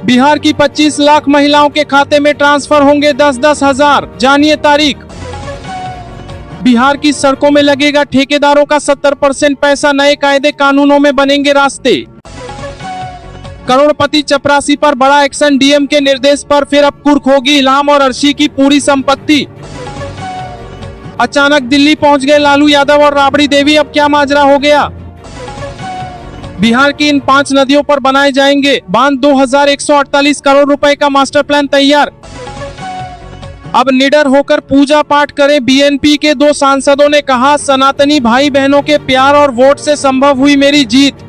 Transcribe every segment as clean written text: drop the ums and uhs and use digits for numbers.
बिहार की 25 लाख महिलाओं के खाते में ट्रांसफर होंगे 10-10 हजार, जानिए तारीख। बिहार की सड़कों में लगेगा ठेकेदारों का 70% पैसा, नए कायदे कानूनों में बनेंगे रास्ते। करोड़पति चपरासी पर बड़ा एक्शन, डीएम के निर्देश पर फिर अब कुर्क होगी इल्हाम और अर्शी की पूरी संपत्ति। अचानक दिल्ली पहुंच गए लालू यादव और राबड़ी देवी, अब क्या माजरा हो गया। बिहार की इन 5 नदियों पर बनाए जाएंगे बांध, 2148 करोड़ रुपए का मास्टर प्लान तैयार। अब निडर होकर पूजा पाठ करें बीएनपी के 2 सांसदों ने कहा, सनातनी भाई बहनों के प्यार और वोट से संभव हुई मेरी जीत।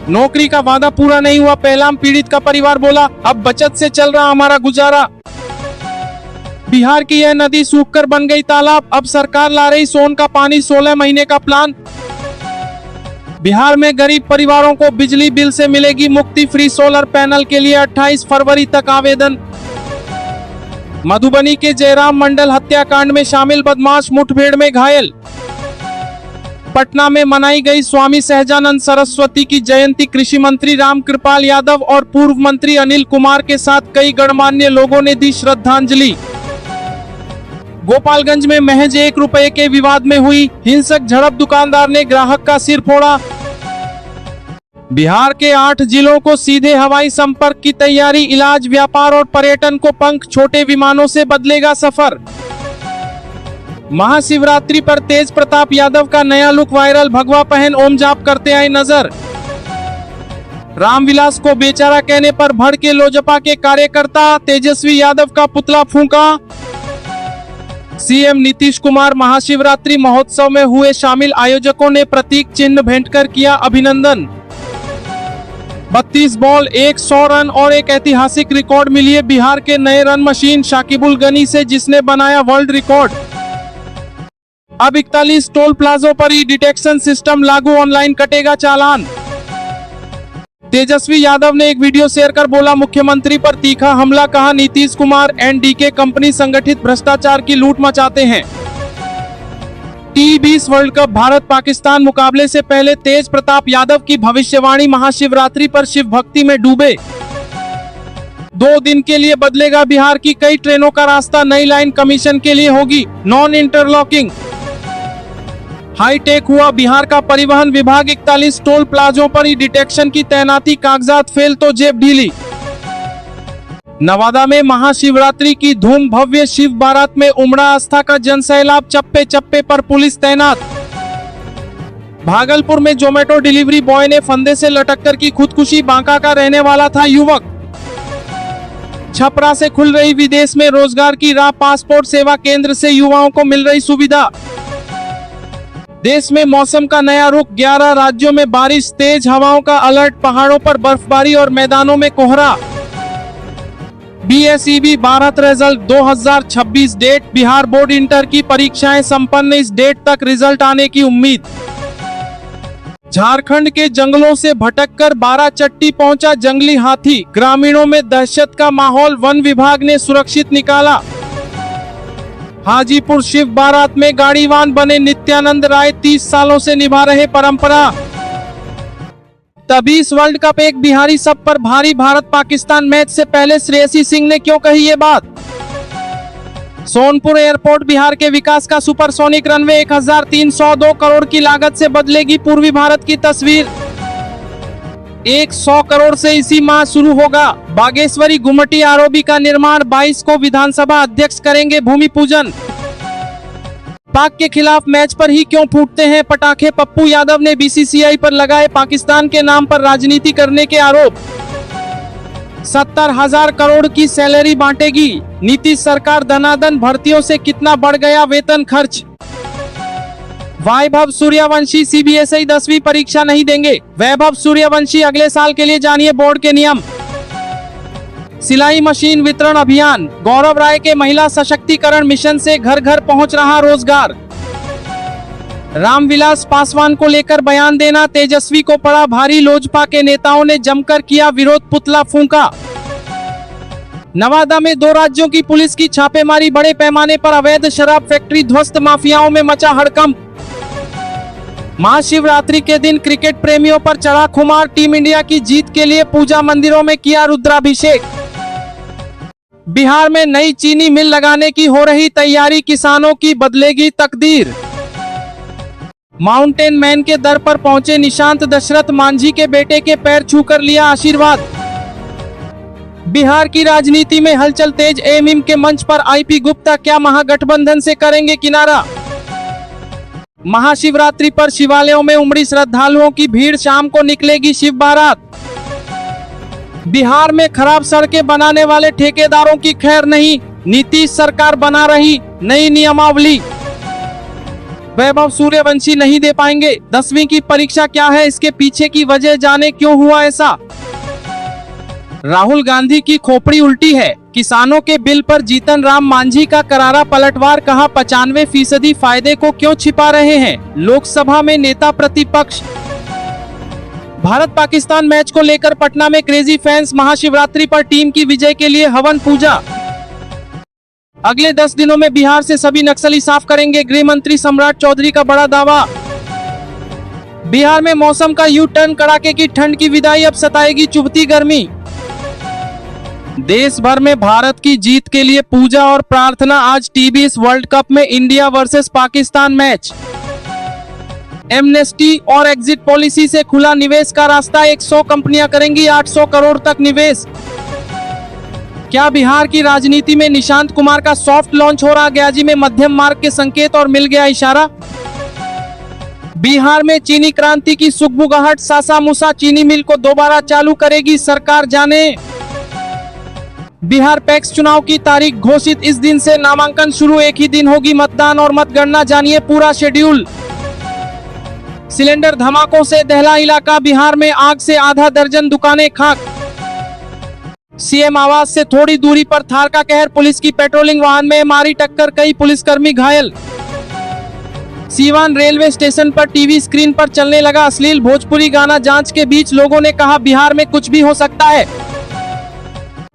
नौकरी का वादा पूरा नहीं हुआ, पहलाम पीड़ित का परिवार बोला, अब बचत से चल रहा हमारा गुजारा। बिहार की यह नदी सूखकर बन गई तालाब, अब सरकार ला रही सोन का पानी, 16 महीने का प्लान। बिहार में गरीब परिवारों को बिजली बिल से मिलेगी मुक्ति, फ्री सोलर पैनल के लिए 28 फरवरी तक आवेदन। मधुबनी के जयराम मंडल हत्याकांड में शामिल बदमाश मुठभेड़ में घायल। पटना में मनाई गई स्वामी सहजानंद सरस्वती की जयंती, कृषि मंत्री रामकृपाल यादव और पूर्व मंत्री अनिल कुमार के साथ कई गणमान्य लोगों ने दी श्रद्धांजलि। गोपालगंज में महज 1 रुपए के विवाद में हुई हिंसक झड़प, दुकानदार ने ग्राहक का सिर फोड़ा। बिहार के 8 जिलों को सीधे हवाई संपर्क की तैयारी, इलाज, व्यापार और पर्यटन को पंख, छोटे विमानों से बदलेगा सफर। महाशिवरात्रि पर तेज प्रताप यादव का नया लुक वायरल, भगवा पहन ओम जाप करते आए नजर। रामविलास को बेचारा कहने पर भड़के लोजपा के कार्यकर्ता, तेजस्वी यादव का पुतला फूंका। सीएम नीतीश कुमार महाशिवरात्रि महोत्सव में हुए शामिल, आयोजकों ने प्रतीक चिन्ह भेंट कर किया अभिनंदन। 32 बॉल 100 रन और एक ऐतिहासिक रिकॉर्ड मिली है बिहार के नए रन मशीन शाकिबुल गनी से, जिसने बनाया वर्ल्ड रिकॉर्ड। अब 41 टोल प्लाजों पर ई डिटेक्शन सिस्टम लागू, ऑनलाइन कटेगा चालान। तेजस्वी यादव ने एक वीडियो शेयर कर बोला, मुख्यमंत्री पर तीखा हमला, कहा नीतीश कुमार एनडीके कंपनी संगठित भ्रष्टाचार की लूट मचाते हैं। T20 world cup Bharat Pakistan मुकाबले से पहले तेज प्रताप यादव की भविष्यवाणी, महाशिवरात्रि पर शिव भक्ति में डूबे। 2 दिन के लिए बदलेगा बिहार की कई ट्रेनों का रास्ता, नई लाइन कमीशन के लिए होगी नॉन इंटरलॉकिंग। हाईटेक हुआ बिहार का परिवहन विभाग, 41 टोल प्लाजों पर ई डिटेक्शन की तैनाती, कागजात फेल तो जेब ढीली। नवादा में महाशिवरात्रि की धूम, भव्य शिव बारात में उमड़ा आस्था का जनसैलाब, चप्पे चप्पे पर पुलिस तैनात। भागलपुर में जोमेटो डिलीवरी बॉय ने फंदे से लटककर की खुदकुशी, बांका का रहने वाला था युवक। छपरा से खुल रही विदेश में रोजगार की राह, पासपोर्ट सेवा केंद्र से युवाओं को मिल रही सुविधा। देश में मौसम का नया रुख, 11 राज्यों में बारिश, तेज हवाओं का अलर्ट, पहाड़ों पर बर्फबारी और मैदानों में कोहरा। BSEB Bharat result 2026 date, Bihar board inter की परीक्षाएं संपन्न, इस डेट तक रिजल्ट आने की उम्मीद। झारखंड के जंगलों से भटककर बाराचट्टी पहुंचा जंगली हाथी, ग्रामीणों में दहशत का माहौल, वन विभाग ने सुरक्षित निकाला। हाजीपुर शिव बारात में गाड़ीवान बने नित्यानंद राय, 30 सालों से निभा रहे परंपरा। तभी इस वर्ल्ड कप एक बिहारी सब पर भारी, भारत पाकिस्तान मैच से पहले श्रेयसी सिंह ने क्यों कही ये बात। सोनपुर एयरपोर्ट बिहार के विकास का सुपरसोनिक रनवे, 1302 करोड़ की लागत से बदलेगी पूर्वी भारत की तस्वीर। 100 करोड़ से इसी माह शुरू होगा बागेश्वरी गुमटी आरओबी का निर्माण, 22 को विधानसभा अध्यक्ष करेंगे भूमि पूजन। पाक के खिलाफ मैच पर ही क्यों फूटते हैं पटाखे, पप्पू यादव ने बीसीसीआई पर लगाए पाकिस्तान के नाम पर राजनीति करने के आरोप। 70,000 करोड़ की सैलरी बांटेगी नीतीश सरकार, धनाधन भर्तियों से कितना बढ़ गया वेतन खर्च। वैभव सूर्यवंशी सीबीएसई 10वीं परीक्षा नहीं देंगे, वैभव सूर्यवंशी अगले साल के लिए जानिए बोर्ड के नियम। सिलाई मशीन वितरण अभियान, गौरव राय के महिला सशक्तिकरण मिशन से घर घर पहुंच रहा रोजगार। रामविलास पासवान को लेकर बयान देना तेजस्वी को पड़ा भारी, लोजपा के नेताओं ने जमकर किया विरोध, पुतला फूंका। नवादा में 2 राज्यों की पुलिस की छापेमारी, बड़े पैमाने पर अवैध शराब फैक्ट्री ध्वस्त, माफियाओं में मचा हड़कंप। महाशिवरात्रि के दिन क्रिकेट प्रेमियों पर चढ़ा खुमार, टीम इंडिया की जीत के लिए पूजा मंदिरों में किया रुद्राभिषेक। बिहार में नई चीनी मिल लगाने की हो रही तैयारी, किसानों की बदलेगी तकदीर। माउंटेन मैन के दर पर पहुंचे निशांत, दशरथ मांझी के बेटे के पैर छूकर लिया आशीर्वाद। बिहार की राजनीति में हलचल तेज, एमएम के मंच पर आईपी गुप्ता, क्या महागठबंधन से करेंगे किनारा। महाशिवरात्रि पर शिवालयों में उमड़ी श्रद्धालुओं की भीड़, शाम को निकलेगी शिव बारात। बिहार में खराब सड़कें बनाने वाले ठेकेदारों की खैर नहीं, नीतीश सरकार बना रही नई नियमावली। वैभव सूर्यवंशी नहीं दे पाएंगे 10वीं की परीक्षा, क्या है इसके पीछे की वजह, जाने क्यों हुआ ऐसा। राहुल गांधी की खोपड़ी उल्टी है, किसानों के बिल पर जीतन राम मांझी का करारा पलटवार, कहा 95% फायदे को क्यों छिपा रहे हैं लोकसभा में नेता प्रतिपक्ष। भारत पाकिस्तान मैच को लेकर पटना में क्रेजी फैंस, महाशिवरात्रि पर टीम की विजय के लिए हवन पूजा। अगले 10 दिनों में बिहार से सभी नक्सली साफ करेंगे, गृह मंत्री सम्राट चौधरी का बड़ा दावा। बिहार में मौसम का यू टर्न, कड़ाके की ठंड की विदाई, अब सताएगी चुभती गर्मी। देश भर में भारत की जीत के लिए पूजा और प्रार्थना, आज टी20 वर्ल्ड कप में India versus Pakistan match. Amnesty और एग्जिट पॉलिसी से खुला निवेश का रास्ता, 100 कंपनियां करेंगी 800 करोड़ तक निवेश। क्या बिहार की राजनीति में निशांत कुमार का सॉफ्ट लॉन्च हो रहा, गयाजी में मध्यम मार्ग के संकेत और मिल गया इशारा। बिहार में चीनी क्रांति की सुगबुगाहट, सासा मूसा चीनी मिल को दोबारा चालू करेगी सरकार, जाने। बिहार पैक्स चुनाव की तारीख घोषित, इस दिन से नामांकन शुरू, एक ही दिन होगी मतदान और मतगणना, जानिए पूरा शेड्यूल। सिलेंडर धमाकों से दहला इलाका, बिहार में आग से आधा दर्जन दुकानें खाक। सीएम आवास से थोड़ी दूरी पर थार का कहर, पुलिस की पेट्रोलिंग वाहन में मारी टक्कर, कई पुलिसकर्मी घायल। सीवान रेलवे स्टेशन पर टीवी स्क्रीन पर चलने लगा अश्लील भोजपुरी गाना, जांच के बीच लोगों ने कहा बिहार में कुछ भी हो सकता है।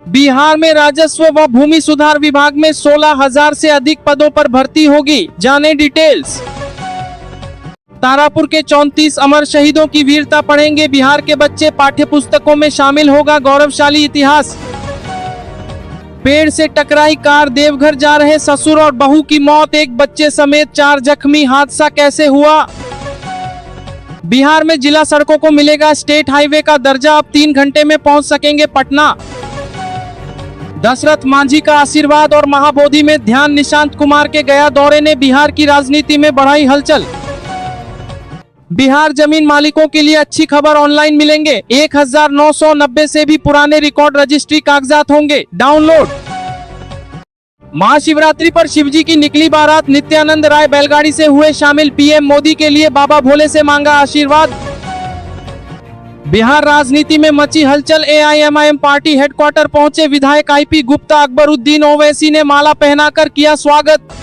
बिहार में राजस्व व भूमि सुधार विभाग में 16,000 से अधिक पदों पर भर्ती होगी, जाने डिटेल्स। तारापुर के 34 अमर शहीदों की वीरता पढ़ेंगे बिहार के बच्चे, पाठ्य पुस्तकों में शामिल होगा गौरवशाली इतिहास। पेड़ से टकराई कार, देवघर जा रहे ससुर और बहू की मौत, एक बच्चे समेत 4 जख्मी, हादसा कैसे हुआ। बिहार में जिला सड़कों को मिलेगा स्टेट हाईवे का दर्जा, अब 3 घंटे में पहुंच सकेंगे पटना। दशरथ मांझी का आशीर्वाद और महाबोधि में ध्यान, निशांत कुमार के गया दौरे ने बिहार की राजनीति में बढ़ाई हलचल। बिहार जमीन मालिकों के लिए अच्छी खबर, ऑनलाइन मिलेंगे 1990 से भी पुराने रिकॉर्ड रजिस्ट्री कागजात होंगे डाउनलोड। महाशिवरात्रि पर शिवजी की निकली बारात, नित्यानंद राय बैलगाड़ी से हुए शामिल, पीएम मोदी के लिए बाबा भोले से मांगा आशीर्वाद। बिहार राजनीति में मची हलचल, एआईएमआईएम पार्टी हेडक्वार्टर पहुंचे विधायक आईपी गुप्ता, अकबरुद्दीन ओवैसी ने माला पहनाकर किया स्वागत।